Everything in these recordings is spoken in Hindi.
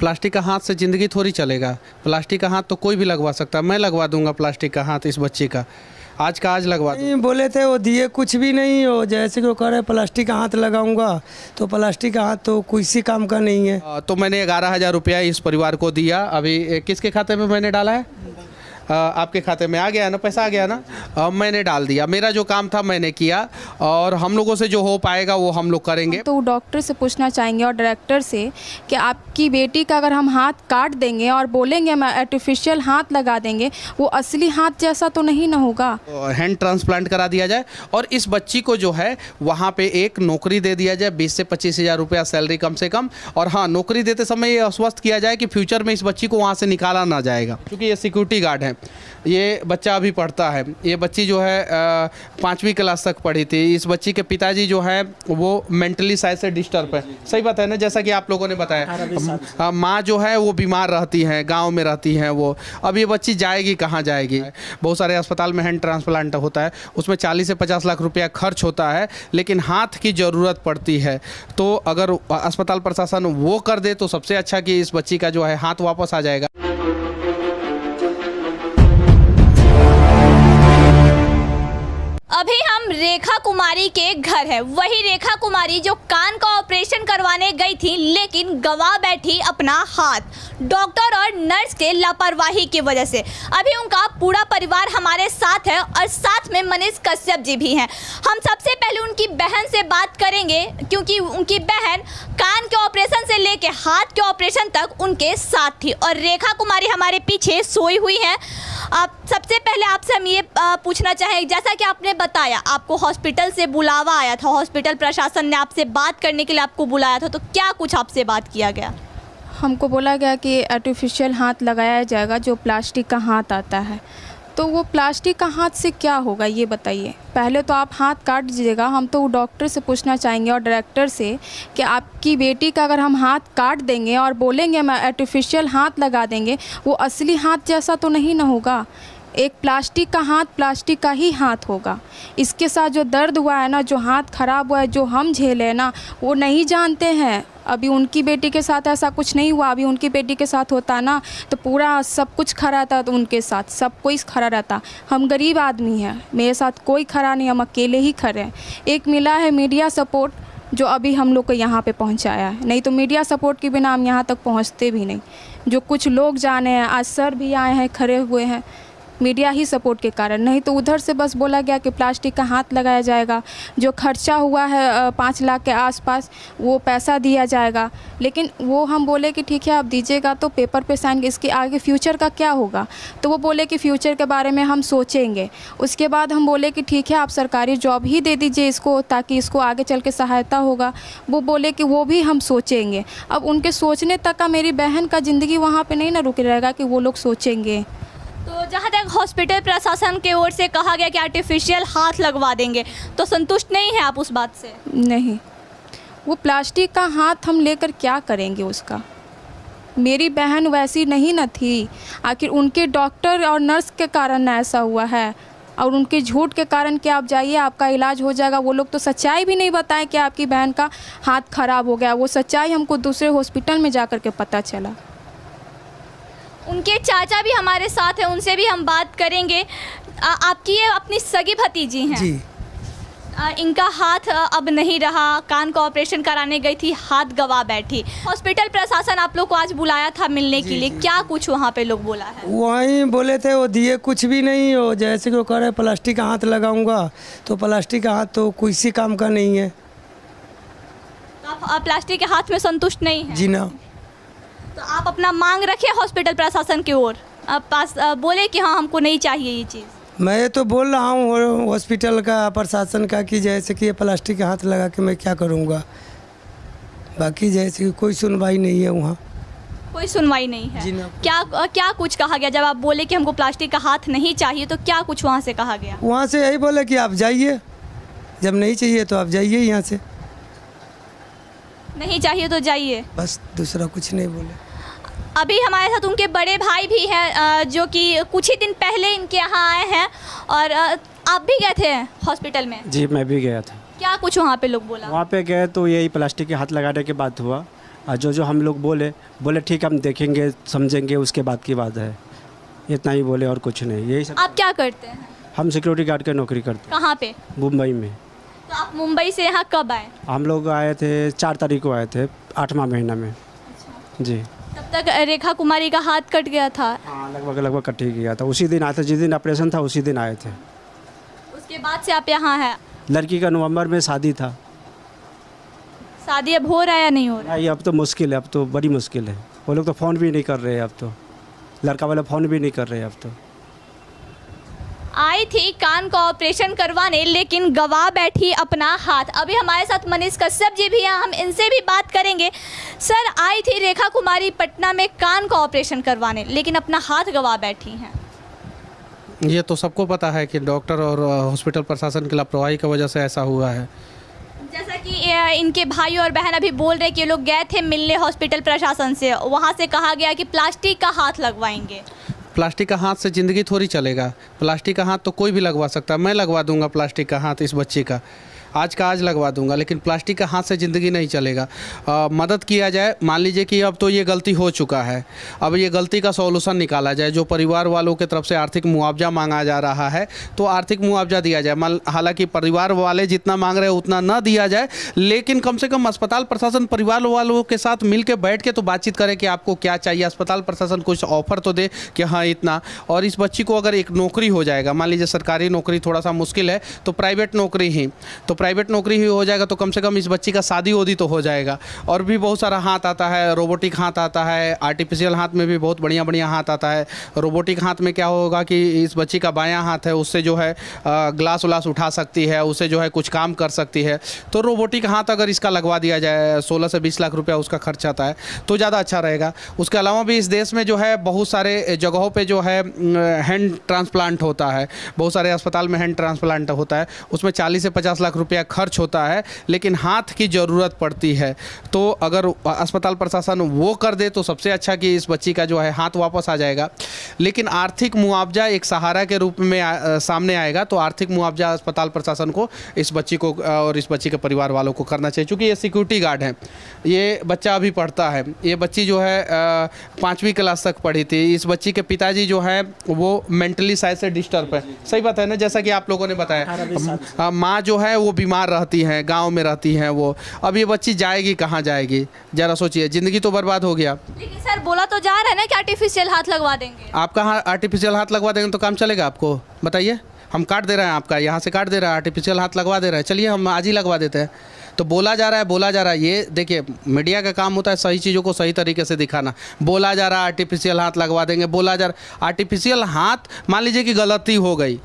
प्लास्टिक का हाथ से ज़िंदगी थोड़ी चलेगा। प्लास्टिक का हाथ तो कोई भी लगवा सकता है। मैं लगवा दूंगा प्लास्टिक का हाथ इस बच्ची का, आज का आज लगवा दूंगा। नहीं बोले थे वो दिए कुछ भी नहीं हो, जैसे कि वो कह रहे प्लास्टिक का हाथ लगाऊंगा, तो प्लास्टिक का हाथ तो किसी काम का नहीं है। तो मैंने 11,000 रुपया इस परिवार को दिया। अभी किसके खाते में मैंने डाला है? आपके खाते में आ गया ना, पैसा आ गया ना, मैंने डाल दिया। मेरा जो काम था मैंने किया, और हम लोगों से जो हो पाएगा वो हम लोग करेंगे। तो डॉक्टर से पूछना चाहेंगे और डायरेक्टर से कि आपकी बेटी का अगर हम हाथ काट देंगे और बोलेंगे हम आर्टिफिशियल हाथ लगा देंगे, वो असली हाथ जैसा तो नहीं ना होगा। हैंड ट्रांसप्लांट करा दिया जाए, और इस बच्ची को जो है वहाँ पे एक नौकरी दे दिया जाए, 20 से 25,000 रुपया सैलरी कम से कम। और हाँ, नौकरी देते समय ये आश्वस्त किया जाए कि फ्यूचर में इस बच्ची को वहाँ से निकाला ना जाएगा, क्योंकि ये सिक्योरिटी गार्ड है। ये बच्चा अभी पढ़ता है। ये बच्ची जो है 5वीं क्लास तक पढ़ी थी। इस बच्ची के पिताजी जो है वो मेंटली साइड से डिस्टर्ब है। सही बात है ना, जैसा कि आप लोगों ने बताया। माँ जो है वो बीमार रहती हैं, गांव में रहती हैं वो। अब ये बच्ची जाएगी कहाँ जाएगी? बहुत सारे अस्पताल में हैंड ट्रांसप्लांट होता है, उसमें 40 से 50 लाख रुपया खर्च होता है, लेकिन हाथ की ज़रूरत पड़ती है। तो अगर अस्पताल प्रशासन वो कर दे तो सबसे अच्छा कि इस बच्ची का जो है हाथ वापस आ जाएगा। अभी हम रेखा कुमारी के घर है। वही रेखा कुमारी जो कान का ऑपरेशन करवाने गई थी, लेकिन गवा बैठी अपना हाथ डॉक्टर और नर्स के लापरवाही की वजह से। अभी उनका पूरा परिवार हमारे साथ है, और साथ में मनीष कश्यप जी भी हैं। हम सबसे पहले उनकी बहन से बात करेंगे, क्योंकि उनकी बहन कान के ऑपरेशन से लेके हाथ के ऑपरेशन तक उनके साथ थी, और रेखा कुमारी हमारे पीछे सोई हुई है। आप सबसे पहले आपसे हम ये पूछना चाहेंगे, जैसा कि आपने बताया आपको हॉस्पिटल से बुलावा आया था, हॉस्पिटल प्रशासन ने आपसे बात करने के लिए आपको बुलाया था, तो क्या कुछ आपसे बात किया गया? हमको बोला गया कि आर्टिफिशियल हाथ लगाया जाएगा, जो प्लास्टिक का हाथ आता है। तो वो प्लास्टिक का हाथ से क्या होगा ये बताइए। पहले तो आप हाथ काट दीजिएगा। हम तो डॉक्टर से पूछना चाहेंगे और डायरेक्टर से कि आपकी बेटी का अगर हम हाथ काट देंगे और बोलेंगे हम आर्टिफिशियल हाथ लगा देंगे, वो असली हाथ जैसा तो नहीं ना होगा। एक प्लास्टिक का हाथ प्लास्टिक का ही हाथ होगा। इसके साथ जो दर्द हुआ है ना, जो हाथ ख़राब हुआ है, जो हम झेले हैं ना, वो नहीं जानते हैं। अभी उनकी बेटी के साथ ऐसा कुछ नहीं हुआ। अभी उनकी बेटी के साथ होता ना तो पूरा सब कुछ खरा था, तो उनके साथ सब कोई खरा रहता। हम गरीब आदमी हैं, मेरे साथ कोई खरा नहीं, हम अकेले ही खड़े हैं। एक मिला है मीडिया सपोर्ट, जो अभी हम लोग को यहाँ पे पहुँचाया है, नहीं तो मीडिया सपोर्ट के बिना हम यहाँ तक पहुँचते भी नहीं। जो कुछ लोग जाने हैं, आज सर भी आए हैं, खड़े हुए हैं, मीडिया ही सपोर्ट के कारण। नहीं तो उधर से बस बोला गया कि प्लास्टिक का हाथ लगाया जाएगा, जो खर्चा हुआ है 5 लाख के आसपास वो पैसा दिया जाएगा। लेकिन वो हम बोले कि ठीक है आप दीजिएगा, तो पेपर पे साइन, इसके आगे फ्यूचर का क्या होगा? तो वो बोले कि फ्यूचर के बारे में हम सोचेंगे। उसके बाद हम बोले कि ठीक है आप सरकारी जॉब ही दे दीजिए इसको, ताकि इसको आगे चल के सहायता होगा। वो बोले कि वो भी हम सोचेंगे। अब उनके सोचने तक का मेरी बहन का ज़िंदगी वहाँ पर नहीं ना रुक रहेगा कि वो लोग सोचेंगे। तो जहाँ तक हॉस्पिटल प्रशासन की ओर से कहा गया कि आर्टिफिशियल हाथ लगवा देंगे, तो संतुष्ट नहीं है आप उस बात से? नहीं, वो प्लास्टिक का हाथ हम लेकर क्या करेंगे उसका? मेरी बहन वैसी नहीं न थी। आखिर उनके डॉक्टर और नर्स के कारण ऐसा हुआ है, और उनके झूठ के कारण कि आप जाइए आपका इलाज हो जाएगा। वो लोग तो सच्चाई भी नहीं बताए कि आपकी बहन का हाथ खराब हो गया। वो सच्चाई हमको दूसरे हॉस्पिटल में जा कर के पता चला। उनके चाचा भी हमारे साथ हैं, उनसे भी हम बात करेंगे। आपकी ये अपनी सगी भतीजी हैं जी। इनका हाथ अब नहीं रहा, कान का ऑपरेशन कराने गई थी, हाथ गवा बैठी। हॉस्पिटल प्रशासन आप लोग को आज बुलाया था मिलने के लिए, क्या कुछ वहाँ पे लोग बोला है? वहीं बोले थे वो दिए कुछ भी नहीं हो, जैसे कि वो कह रहे प्लास्टिक का हाथ लगाऊंगा, तो प्लास्टिक का हाथ तो किसी काम का नहीं है। तो आप प्लास्टिक के हाथ में संतुष्ट नहीं हैं? जी ना। तो आप अपना मांग रखे हॉस्पिटल प्रशासन की ओर, आप पास बोले कि हाँ हमको नहीं चाहिए ये चीज़। मैं तो बोल रहा हूँ हॉस्पिटल का प्रशासन का कि जैसे कि ये प्लास्टिक के हाथ लगा के मैं क्या करूँगा। बाकी जैसे कि कोई सुनवाई नहीं है वहाँ। कोई सुनवाई नहीं है? जी ना। क्या कुछ कहा गया जब आप बोले कि हमको प्लास्टिक का हाथ नहीं चाहिए? तो क्या कुछ वहाँ से कहा गया? वहाँ से यही बोले कि आप जाइए, जब नहीं चाहिए तो आप जाइए यहाँ से। नहीं चाहिए तो जाइए, बस, दूसरा कुछ नहीं बोले। अभी हमारे साथ उनके बड़े भाई भी हैं जो कि कुछ ही दिन पहले इनके यहाँ आए हैं, और आप भी गए थे हॉस्पिटल में? जी मैं भी गया था। क्या कुछ वहाँ पे लोग बोला? वहाँ पे गए तो यही प्लास्टिक के हाथ लगाने के बाद हुआ। और जो हम लोग बोले ठीक है हम देखेंगे समझेंगे उसके बाद की बात है, इतना ही बोले और कुछ नहीं। यही सब। आप क्या करते हैं? हम सिक्योरिटी गार्ड की नौकरी करते कहाँ पे? हैं मुंबई में। तो आप मुंबई से यहाँ कब आए? हम लोग आए थे 4 तारीख को आए थे 8वां महीना में। जी। तब तक रेखा कुमारी का हाथ कट गया था? हाँ, लगभग कट ही गया था। उसी दिन आए थे, जिस दिन ऑपरेशन था उसी दिन आए थे। उसके बाद से आप यहाँ हैं? लड़की का नवंबर में शादी था। शादी अब हो रहा है या नहीं हो रहा? नहीं, अब तो मुश्किल है, अब तो बड़ी मुश्किल है। वो लोग तो फ़ोन भी नहीं कर रहे हैं अब तो, लड़का वाला फ़ोन भी नहीं कर रहे हैं अब तो। आई थी कान का ऑपरेशन करवाने लेकिन गवा बैठी अपना हाथ। अभी हमारे साथ मनीष कश्यप जी भी हैं, हम इनसे भी बात करेंगे। सर, आई थी रेखा कुमारी पटना में कान का ऑपरेशन करवाने लेकिन अपना हाथ गवा बैठी हैं। ये तो सबको पता है कि डॉक्टर और हॉस्पिटल प्रशासन की लापरवाही की वजह से ऐसा हुआ है। जैसा कि इनके भाई और बहन अभी बोल रहे कि ये लोग गए थे मिलने हॉस्पिटल प्रशासन से, वहाँ से कहा गया कि प्लास्टिक का हाथ लगवाएंगे। प्लास्टिक का हाथ से ज़िंदगी थोड़ी चलेगा। प्लास्टिक का हाथ तो कोई भी लगवा सकता है। मैं लगवा दूंगा प्लास्टिक का हाथ इस बच्चे का, आज का आज लगवा दूंगा, लेकिन प्लास्टिक का हाथ से ज़िंदगी नहीं चलेगा। मदद किया जाए। मान लीजिए कि अब तो ये गलती हो चुका है, अब ये गलती का सॉल्यूशन निकाला जाए। जो परिवार वालों की तरफ से आर्थिक मुआवजा मांगा जा रहा है तो आर्थिक मुआवजा दिया जाए। हालांकि परिवार वाले जितना मांग रहे हैं उतना ना दिया जाए, लेकिन कम से कम अस्पताल प्रशासन परिवार वालों के साथ मिल के बैठ के तो बातचीत करे कि आपको क्या चाहिए। अस्पताल प्रशासन कुछ ऑफर तो दे कि हाँ इतना। और इस बच्ची को अगर एक नौकरी हो जाएगा, मान लीजिए सरकारी नौकरी थोड़ा सा मुश्किल है तो प्राइवेट नौकरी ही, तो प्राइवेट नौकरी ही हो जाएगा तो कम से कम इस बच्ची का शादी होदी तो हो जाएगा। और भी बहुत सारा हाथ आता है, रोबोटिक हाथ आता है, आर्टिफिशियल हाथ में भी बहुत बढ़िया बढ़िया हाथ आता है। रोबोटिक हाथ में क्या होगा कि इस बच्ची का बायां हाथ है, उससे जो है ग्लास उलास उठा सकती है, उससे जो है कुछ काम कर सकती है। तो रोबोटिक हाथ अगर इसका लगवा दिया जाए, 16 से 20 लाख रुपया उसका खर्च आता है तो ज़्यादा अच्छा रहेगा। उसके अलावा भी इस देश में जो है बहुत सारे जगहों पर जो है हैंड ट्रांसप्लांट होता है, बहुत सारे अस्पताल में हैंड ट्रांसप्लांट होता है, उसमें 40 से 50 लाख रुपया खर्च होता है, लेकिन हाथ की ज़रूरत पड़ती है। तो अगर अस्पताल प्रशासन वो कर दे तो सबसे अच्छा कि इस बच्ची का जो है हाथ वापस आ जाएगा। लेकिन आर्थिक मुआवजा एक सहारा के रूप में सामने आएगा, तो आर्थिक मुआवजा अस्पताल प्रशासन को इस बच्ची को और इस बच्ची के परिवार वालों को करना चाहिए। क्योंकि ये सिक्योरिटी गार्ड है, ये बच्चा अभी पढ़ता है, ये बच्ची जो है 5वीं क्लास तक पढ़ी थी। इस बच्ची के पिताजी जो है वो मेंटली शायद से डिस्टर्ब है। सही बात है ना, जैसा कि आप लोगों ने बताया। माँ जो है वो बीमार रहती हैं, गांव में रहती हैं वो। अब ये बच्ची जाएगी कहाँ जाएगी, जरा सोचिए, ज़िंदगी तो बर्बाद हो गया। लेकिन सर बोला तो जा रहा है ना कि आर्टिफिशियल हाथ लगवा देंगे। आप कहाँ आर्टिफिशियल हाथ लगवा देंगे तो काम चलेगा आपको? बताइए। हम काट दे रहे हैं आपका, यहाँ से काट दे रहा है, आर्टिफिशियल हाथ लगवा दे रहा है, चलिए हम आज ही लगवा देते हैं। तो बोला जा रहा है। ये देखिए मीडिया का काम होता है सही चीज़ों को सही तरीके से दिखाना। बोला जा रहा है आर्टिफिशियल हाथ लगवा देंगे, बोला जा रहा आर्टिफिशियल हाथ, मान लीजिए कि गलती हो गई,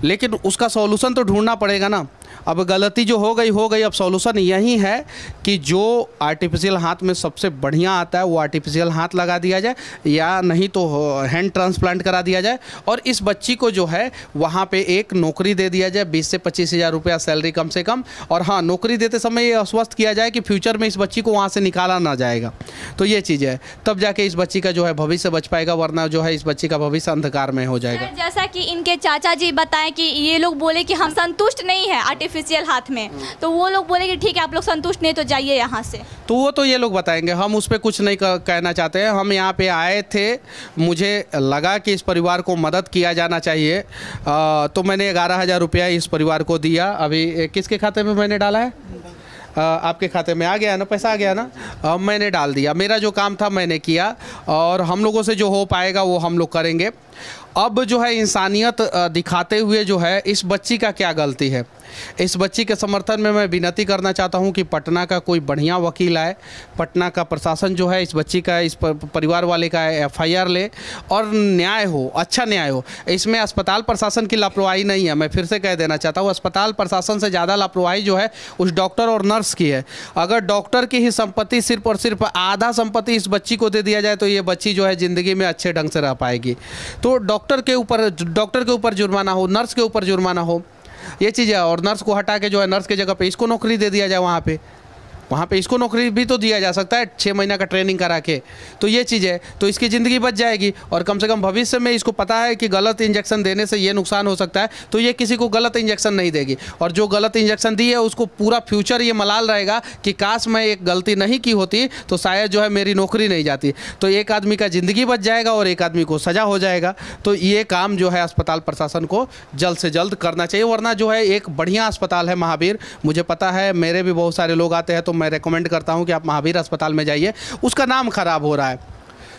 लेकिन उसका सॉल्यूशन तो ढूंढना पड़ेगा ना। अब गलती जो हो गई। अब सॉल्यूशन यही है कि जो आर्टिफिशियल हाथ में सबसे बढ़िया आता है वो आर्टिफिशियल हाथ लगा दिया जाए, या नहीं तो हैंड ट्रांसप्लांट करा दिया जाए। और इस बच्ची को जो है वहाँ पे एक नौकरी दे दिया जाए, 20 से 25 हज़ार रुपया सैलरी कम से कम। और हाँ, नौकरी देते समय ये आश्वस्त किया जाए कि फ्यूचर में इस बच्ची को वहाँ से निकाला ना जाएगा। तो ये चीज़ है, तब जाके इस बच्ची का जो है भविष्य बच पाएगा, वरना जो है इस बच्ची का भविष्य अंधकार में हो जाएगा। जैसा कि इनके चाचा जी बताएं कि ये लोग बोले कि हम संतुष्ट नहीं है आर्टिफिशियल हाथ में, तो वो लोग बोले कि ठीक है आप लोग संतुष्ट नहीं तो जाइए यहाँ से। तो वो तो ये लोग बताएंगे, हम उस पर कुछ नहीं कहना चाहते हैं। हम यहाँ पे आए थे, मुझे लगा कि इस परिवार को मदद किया जाना चाहिए, तो मैंने 11,000 रुपया इस परिवार को दिया। अभी किसके खाते में मैंने डाला है? आपके खाते में आ गया ना, पैसा आ गया ना, मैंने डाल दिया। मेरा जो काम था मैंने किया, और हम लोगों से जो हो पाएगा वो हम लोग करेंगे। अब जो है इंसानियत दिखाते हुए जो है इस बच्ची का क्या गलती है, इस बच्ची के समर्थन में मैं विनती करना चाहता हूं कि पटना का कोई बढ़िया वकील आए, पटना का प्रशासन जो है इस बच्ची का, इस परिवार वाले का FIR ले और न्याय हो, अच्छा न्याय हो। इसमें अस्पताल प्रशासन की लापरवाही नहीं है, मैं फिर से कह देना चाहता हूँ। अस्पताल प्रशासन से ज़्यादा लापरवाही जो है उस डॉक्टर और नर्स की है। अगर डॉक्टर की ही संपत्ति सिर्फ और सिर्फ आधा संपत्ति इस बच्ची को दे दिया जाए तो ये बच्ची जो है ज़िंदगी में अच्छे ढंग से रह पाएगी। तो डॉक्टर के ऊपर जुर्माना हो, नर्स के ऊपर जुर्माना हो, ये चीज़ है। और नर्स को हटा के जो है नर्स के जगह पे इसको नौकरी दे दिया जाए वहाँ पे, वहाँ पे इसको नौकरी भी तो दिया जा सकता है 6 महीना का ट्रेनिंग करा के। तो ये चीज़ है, तो इसकी ज़िंदगी बच जाएगी और कम से कम भविष्य में इसको पता है कि गलत इंजेक्शन देने से ये नुकसान हो सकता है, तो ये किसी को गलत इंजेक्शन नहीं देगी। और जो गलत इंजेक्शन दी है उसको पूरा फ्यूचर ये मलाल रहेगा कि काश मैं एक गलती नहीं की होती तो शायद जो है मेरी नौकरी नहीं जाती। तो एक आदमी का ज़िंदगी बच जाएगा और एक आदमी को सज़ा हो जाएगा। तो ये काम जो है अस्पताल प्रशासन को जल्द से जल्द करना चाहिए, वरना जो है एक बढ़िया अस्पताल है महावीर, मुझे पता है, मेरे भी बहुत सारे लोग आते हैं तो मैं रेकमेंड करता हूं कि आप महावीर अस्पताल में जाइए। उसका नाम खराब हो रहा है,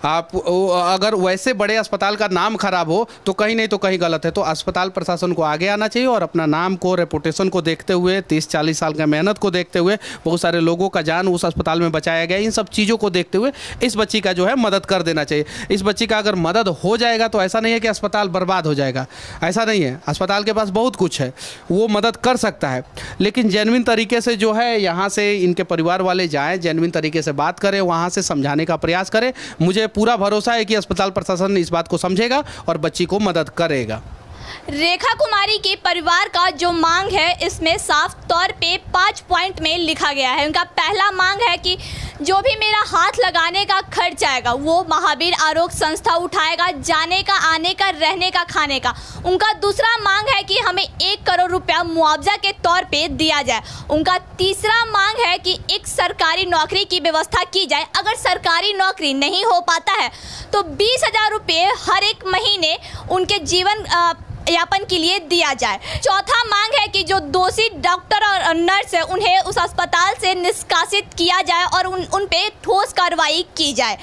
आप अगर वैसे बड़े अस्पताल का नाम खराब हो तो कहीं नहीं तो कहीं गलत है। तो अस्पताल प्रशासन को आगे आना चाहिए और अपना नाम को, रेपुटेशन को देखते हुए, 30-40 साल का मेहनत को देखते हुए, बहुत सारे लोगों का जान उस अस्पताल में बचाया गया, इन सब चीज़ों को देखते हुए इस बच्ची का जो है मदद कर देना चाहिए। इस बच्ची का अगर मदद हो जाएगा तो ऐसा नहीं है कि अस्पताल बर्बाद हो जाएगा, ऐसा नहीं है। अस्पताल के पास बहुत कुछ है, वो मदद कर सकता है, लेकिन जेन्युइन तरीके से जो है यहाँ से इनके परिवार वाले जाएँ, जेन्युइन तरीके से बात करें, वहाँ से समझाने का प्रयास करें। मुझे पूरा भरोसा है कि अस्पताल प्रशासन इस बात को समझेगा और बच्ची को मदद करेगा। रेखा कुमारी के परिवार का जो मांग है इसमें साफ तौर पे 5 पॉइंट में लिखा गया है। उनका पहला मांग है कि जो भी मेरा हाथ लगाने का खर्च आएगा वो महावीर आरोग्य संस्था उठाएगा, जाने का, आने का, रहने का, खाने का। उनका दूसरा मांग है कि हमें 1 करोड़ रुपया मुआवजा के तौर पे दिया जाए। उनका तीसरा मांग है कि एक सरकारी नौकरी की व्यवस्था की जाए। अगर सरकारी नौकरी नहीं हो पाता है तो 20,000 रुपये हर एक महीने उनके जीवन यापन के लिए दिया जाए। चौथा मांग है कि जो दोषी डॉक्टर और नर्स है उन्हें उस अस्पताल से निष्कासित किया जाए और उन पे ठोस कार्रवाई की जाए।